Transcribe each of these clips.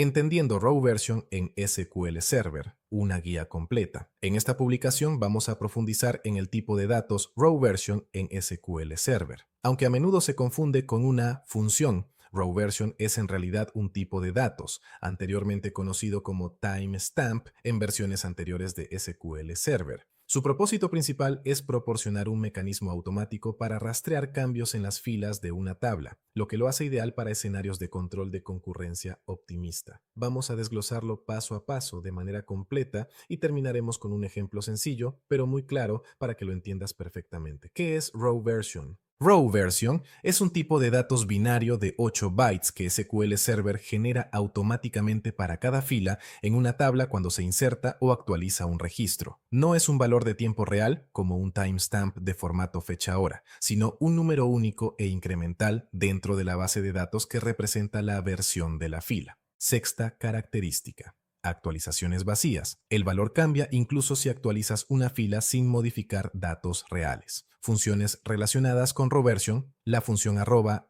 Entendiendo Row Version en SQL Server, una guía completa. En esta publicación vamos a profundizar en el tipo de datos Row Version en SQL Server. Aunque a menudo se confunde con una función, Row Version es en realidad un tipo de datos, anteriormente conocido como timestamp en versiones anteriores de SQL Server. Su propósito principal es proporcionar un mecanismo automático para rastrear cambios en las filas de una tabla, lo que lo hace ideal para escenarios de control de concurrencia optimista. Vamos a desglosarlo paso a paso de manera completa y terminaremos con un ejemplo sencillo, pero muy claro para que lo entiendas perfectamente. ¿Qué es Row Version? Row Version es un tipo de datos binario de 8 bytes que SQL Server genera automáticamente para cada fila en una tabla cuando se inserta o actualiza un registro. No es un valor de tiempo real, como un timestamp de formato fecha-hora, sino un número único e incremental dentro de la base de datos que representa la versión de la fila. Sexta característica. Actualizaciones vacías. El valor cambia incluso si actualizas una fila sin modificar datos reales. Funciones relacionadas con Rowversion. La función @dbts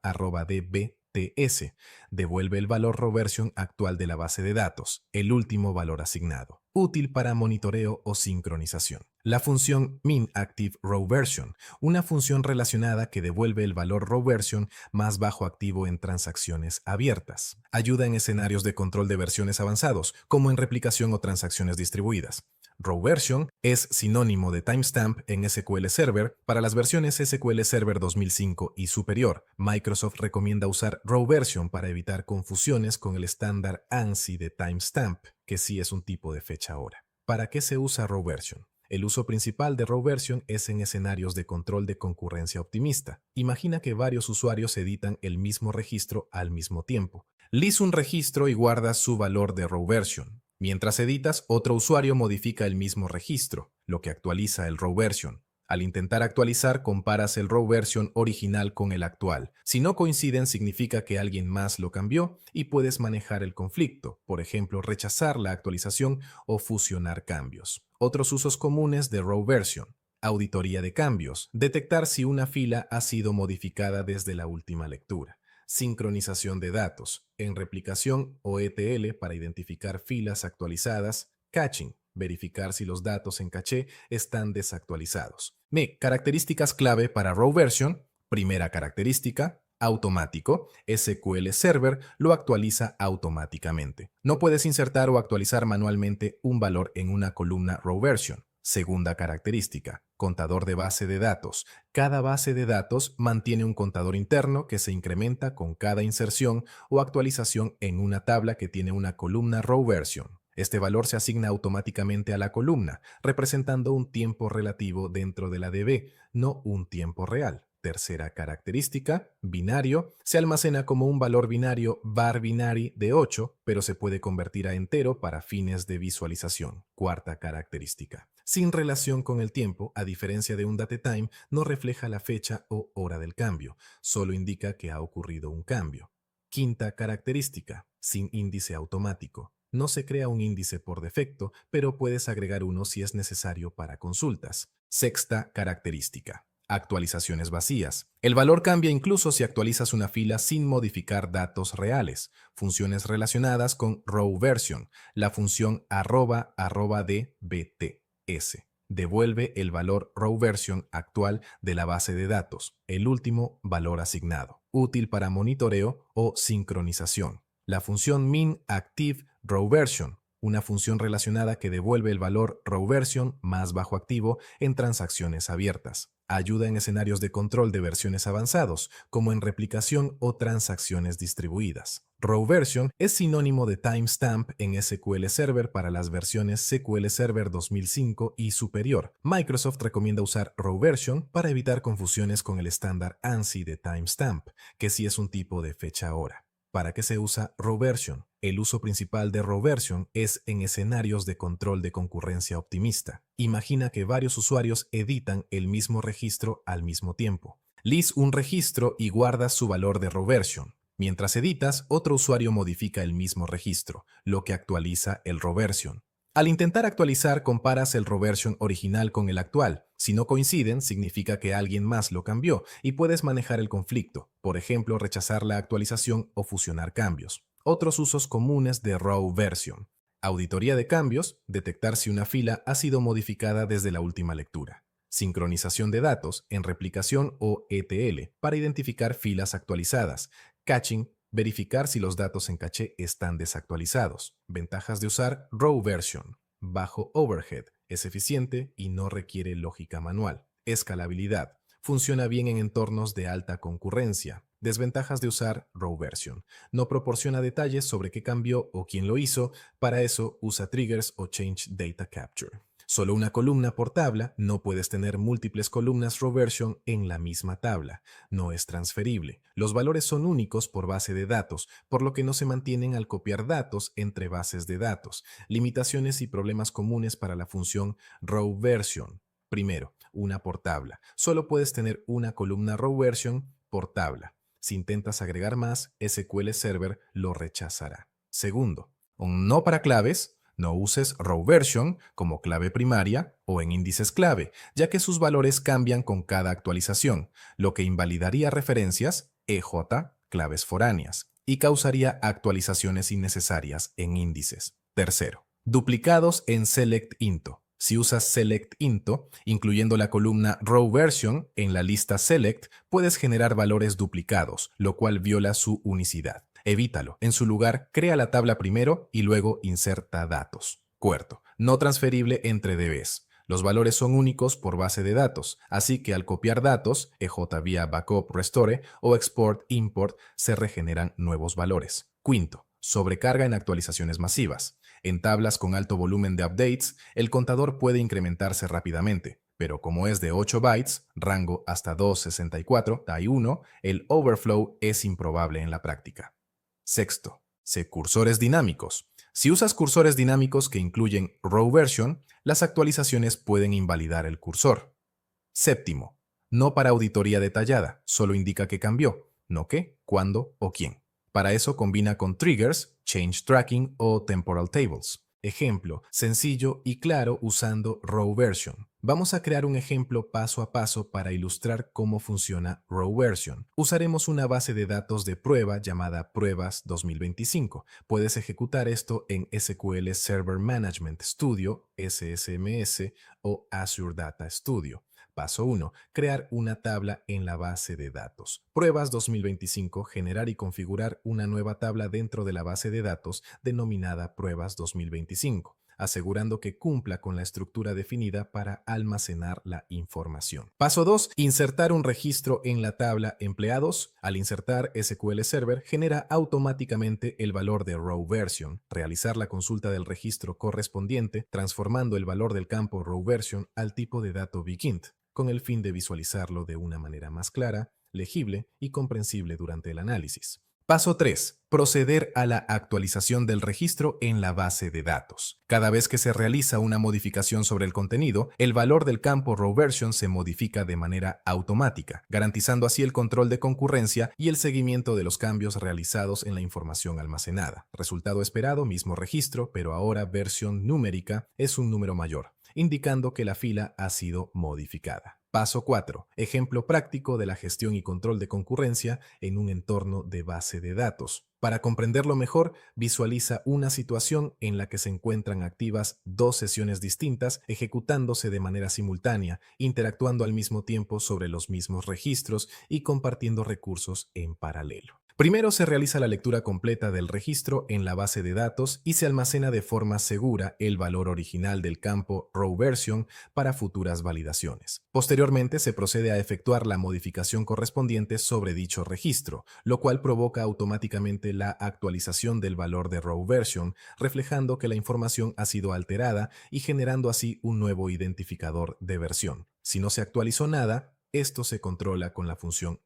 devuelve el valor Rowversion actual de la base de datos, el último valor asignado. Útil para monitoreo o sincronización. La función minActiveRowVersion, una función relacionada que devuelve el valor Rowversion más bajo activo en transacciones abiertas. Ayuda en escenarios de control de versiones avanzados, como en replicación o transacciones distribuidas. Rowversion es sinónimo de timestamp en SQL Server para las versiones SQL Server 2005 y superior. Microsoft recomienda usar Rowversion para evitar confusiones con el estándar ANSI de timestamp, que sí es un tipo de fecha-hora. ¿Para qué se usa Rowversion? El uso principal de Rowversion es en escenarios de control de concurrencia optimista. Imagina que varios usuarios editan el mismo registro al mismo tiempo. Lees un registro y guardas su valor de Rowversion. Mientras editas, otro usuario modifica el mismo registro, lo que actualiza el Rowversion. Al intentar actualizar, comparas el Rowversion original con el actual. Si no coinciden, significa que alguien más lo cambió y puedes manejar el conflicto, por ejemplo, rechazar la actualización o fusionar cambios. Otros usos comunes de Rowversion. Auditoría de cambios. Detectar si una fila ha sido modificada desde la última lectura. Sincronización de datos, en replicación o ETL para identificar filas actualizadas. Caching, verificar si los datos en caché están desactualizados. Características clave para Rowversion. Primera característica, automático. SQL Server lo actualiza automáticamente. No puedes insertar o actualizar manualmente un valor en una columna Rowversion. Segunda característica, contador de base de datos. Cada base de datos mantiene un contador interno que se incrementa con cada inserción o actualización en una tabla que tiene una columna Rowversion. Este valor se asigna automáticamente a la columna, representando un tiempo relativo dentro de la DB, no un tiempo real. Tercera característica, binario, se almacena como un valor binario var binary de 8, pero se puede convertir a entero para fines de visualización. Cuarta característica, sin relación con el tiempo, a diferencia de un datetime, no refleja la fecha o hora del cambio, solo indica que ha ocurrido un cambio. Quinta característica, sin índice automático. No se crea un índice por defecto, pero puedes agregar uno si es necesario para consultas. Sexta característica, actualizaciones vacías. El valor cambia incluso si actualizas una fila sin modificar datos reales. Funciones relacionadas con Rowversion. La función @dbts devuelve el valor Rowversion actual de la base de datos, el último valor asignado. Útil para monitoreo o sincronización. La función minActiveRowVersion, una función relacionada que devuelve el valor Rowversion más bajo activo en transacciones abiertas. Ayuda en escenarios de control de versiones avanzados, como en replicación o transacciones distribuidas. Rowversion es sinónimo de timestamp en SQL Server para las versiones SQL Server 2005 y superior. Microsoft recomienda usar Rowversion para evitar confusiones con el estándar ANSI de timestamp, que sí es un tipo de fecha-hora. ¿Para qué se usa Rowversion? El uso principal de Rowversion es en escenarios de control de concurrencia optimista. Imagina que varios usuarios editan el mismo registro al mismo tiempo. Lees un registro y guardas su valor de Rowversion. Mientras editas, otro usuario modifica el mismo registro, lo que actualiza el Rowversion. Al intentar actualizar, comparas el Rowversion original con el actual. Si no coinciden, significa que alguien más lo cambió y puedes manejar el conflicto, por ejemplo, rechazar la actualización o fusionar cambios. Otros usos comunes de row version. Auditoría de cambios, detectar si una fila ha sido modificada desde la última lectura. Sincronización de datos en replicación o ETL para identificar filas actualizadas. Caching, verificar si los datos en caché están desactualizados. Ventajas de usar row version. Bajo overhead, es eficiente y no requiere lógica manual. Escalabilidad. Funciona bien en entornos de alta concurrencia. Desventajas de usar row version. No proporciona detalles sobre qué cambió o quién lo hizo. Para eso usa triggers o change data capture. Solo una columna por tabla, no puedes tener múltiples columnas row version en la misma tabla. No es transferible. Los valores son únicos por base de datos, por lo que no se mantienen al copiar datos entre bases de datos. Limitaciones y problemas comunes para la función row version. Primero, una por tabla. Solo puedes tener una columna row version por tabla. Si intentas agregar más, SQL Server lo rechazará. Segundo, un no para claves. No uses row version como clave primaria o en índices clave, ya que sus valores cambian con cada actualización, lo que invalidaría referencias, EJ, claves foráneas, y causaría actualizaciones innecesarias en índices. Tercero, duplicados en select into. Si usas select into, incluyendo la columna row version en la lista select, puedes generar valores duplicados, lo cual viola su unicidad. Evítalo. En su lugar, crea la tabla primero y luego inserta datos. Cuarto, no transferible entre DBs. Los valores son únicos por base de datos, así que al copiar datos, EJ vía backup restore o export import, se regeneran nuevos valores. Quinto, sobrecarga en actualizaciones masivas. En tablas con alto volumen de updates, el contador puede incrementarse rápidamente, pero como es de 8 bytes, rango hasta 264, TAI1, el overflow es improbable en la práctica. Sexto, cursores dinámicos. Si usas cursores dinámicos que incluyen row version, las actualizaciones pueden invalidar el cursor. Séptimo, no para auditoría detallada, solo indica que cambió, no qué, cuándo o quién. Para eso combina con triggers, change tracking o temporal tables. Ejemplo sencillo y claro usando row version. Vamos a crear un ejemplo paso a paso para ilustrar cómo funciona row version. Usaremos una base de datos de prueba llamada Pruebas 2025. Puedes ejecutar esto en SQL Server Management Studio, SSMS o Azure Data Studio. Paso 1. Crear una tabla en la base de datos. Pruebas 2025. Generar y configurar una nueva tabla dentro de la base de datos denominada Pruebas 2025, asegurando que cumpla con la estructura definida para almacenar la información. Paso 2. Insertar un registro en la tabla empleados. Al insertar SQL Server, genera automáticamente el valor de row version. Realizar la consulta del registro correspondiente, transformando el valor del campo row version al tipo de dato bgint, con el fin de visualizarlo de una manera más clara, legible y comprensible durante el análisis. Paso 3. Proceder a la actualización del registro en la base de datos. Cada vez que se realiza una modificación sobre el contenido, el valor del campo row version se modifica de manera automática, garantizando así el control de concurrencia y el seguimiento de los cambios realizados en la información almacenada. Resultado esperado, mismo registro, pero ahora versión numérica es un número mayor, indicando que la fila ha sido modificada. Paso 4. Ejemplo práctico de la gestión y control de concurrencia en un entorno de base de datos. Para comprenderlo mejor, visualiza una situación en la que se encuentran activas dos sesiones distintas ejecutándose de manera simultánea, interactuando al mismo tiempo sobre los mismos registros y compartiendo recursos en paralelo. Primero se realiza la lectura completa del registro en la base de datos y se almacena de forma segura el valor original del campo row version para futuras validaciones. Posteriormente se procede a efectuar la modificación correspondiente sobre dicho registro, lo cual provoca automáticamente la actualización del valor de row version, reflejando que la información ha sido alterada y generando así un nuevo identificador de versión. Si no se actualizó nada, esto se controla con la función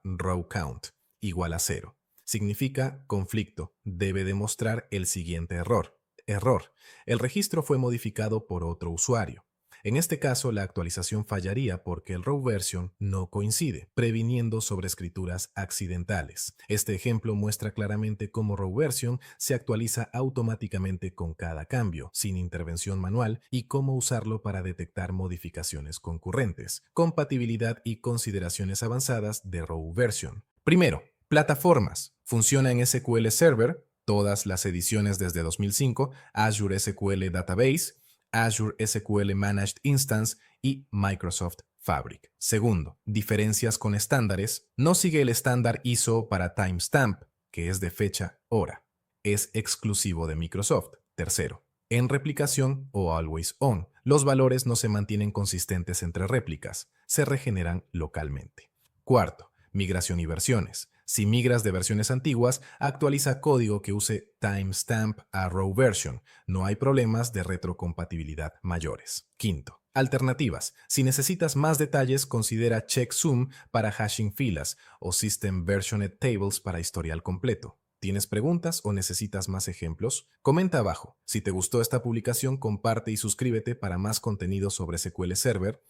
@rowCount igual a 0. Significa conflicto. Debe demostrar el siguiente error. Error. El registro fue modificado por otro usuario. En este caso, la actualización fallaría porque el row version no coincide, previniendo sobreescrituras accidentales. Este ejemplo muestra claramente cómo row version se actualiza automáticamente con cada cambio, sin intervención manual, y cómo usarlo para detectar modificaciones concurrentes, compatibilidad y consideraciones avanzadas de row version. Primero, plataformas. Funciona en SQL Server, todas las ediciones desde 2005, Azure SQL Database, Azure SQL Managed Instance y Microsoft Fabric. Segundo, diferencias con estándares. No sigue el estándar ISO para timestamp, que es de fecha hora. Es exclusivo de Microsoft. Tercero, en replicación o always on, los valores no se mantienen consistentes entre réplicas, se regeneran localmente. Cuarto, migración y versiones. Si migras de versiones antiguas, actualiza código que use timestamp a row version. No hay problemas de retrocompatibilidad mayores. Quinto, alternativas. Si necesitas más detalles, considera checksum para hashing filas o system versioned tables para historial completo. ¿Tienes preguntas o necesitas más ejemplos? Comenta abajo. Si te gustó esta publicación, comparte y suscríbete para más contenido sobre SQL Server